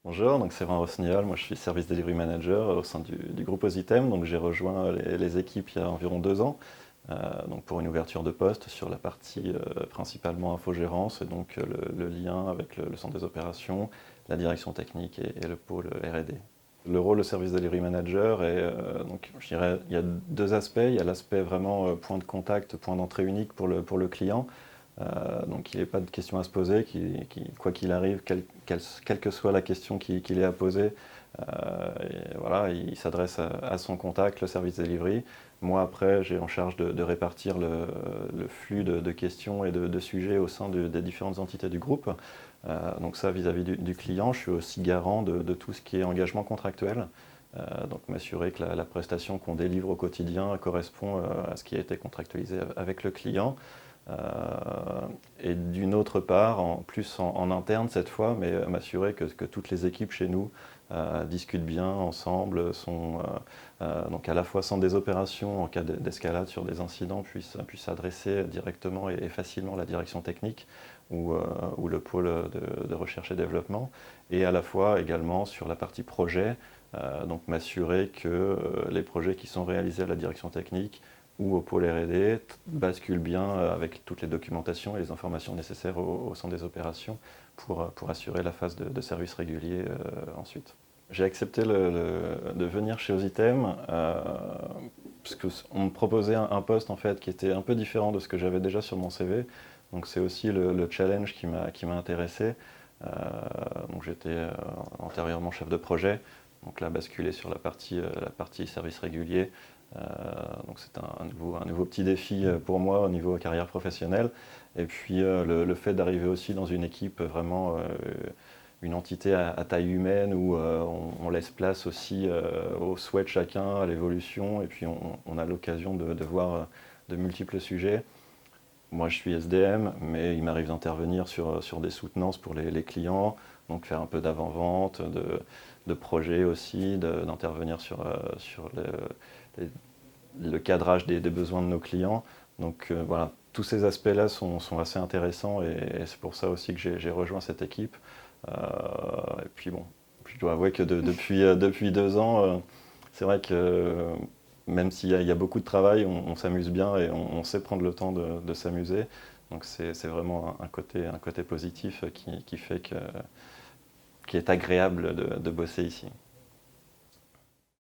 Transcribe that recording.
Bonjour, donc c'est Vincent Rossignol, moi je suis Service Delivery Manager au sein du groupe Ositem, donc j'ai rejoint les équipes il y a environ 2 ans, donc pour une ouverture de poste sur la partie principalement infogérance, et donc le lien avec le centre des opérations, la direction technique et le pôle R&D. Le rôle de Service Delivery Manager est, donc je dirais, il y a deux aspects, il y a l'aspect vraiment point de contact, point d'entrée unique pour le client. Donc il n'est pas de question à se poser, quoi qu'il arrive, quelle que soit la question qu'il ait à poser, et voilà, il s'adresse à son contact, le service delivery. Moi après, j'ai en charge de répartir le flux de questions et de sujets au sein des différentes entités du groupe. Donc ça, vis-à-vis du client, je suis aussi garant de tout ce qui est engagement contractuel. Donc m'assurer que la prestation qu'on délivre au quotidien correspond à ce qui a été contractualisé avec le client. Euh, et d'une autre part, plus en interne cette fois, mais m'assurer que toutes les équipes chez nous discutent bien ensemble, donc à la fois centre des opérations en cas d'escalade sur des incidents puissent s'adresser directement et facilement à la direction technique ou le pôle de recherche et développement, et à la fois également sur la partie projet, donc m'assurer que les projets qui sont réalisés à la direction technique ou au pôle R&D bascule bien avec toutes les documentations et les informations nécessaires au centre des opérations pour assurer la phase de service régulier ensuite. J'ai accepté de venir chez Ositem parce qu'on me proposait un poste en fait qui était un peu différent de ce que j'avais déjà sur mon CV. Donc c'est aussi le challenge qui m'a intéressé. Euh, donc j'étais antérieurement chef de projet, donc là basculer sur la partie service régulier. Donc c'est un nouveau petit défi pour moi au niveau carrière professionnelle. Et puis le fait d'arriver aussi dans une équipe vraiment une entité à taille humaine où on laisse place aussi au souhait de chacun, à l'évolution, et puis on a l'occasion de voir de multiples sujets. Moi, je suis SDM, mais il m'arrive d'intervenir sur des soutenances pour les clients, donc faire un peu d'avant-vente, de projets aussi, d'intervenir sur le cadrage des besoins de nos clients. Donc voilà, tous ces aspects-là sont assez intéressants et c'est pour ça aussi que j'ai rejoint cette équipe. Et puis bon, je dois avouer que depuis 2 ans, c'est vrai que même s'il y a beaucoup de travail, on s'amuse bien et on sait prendre le temps de s'amuser. Donc c'est vraiment un côté positif qui fait qui est agréable de bosser ici.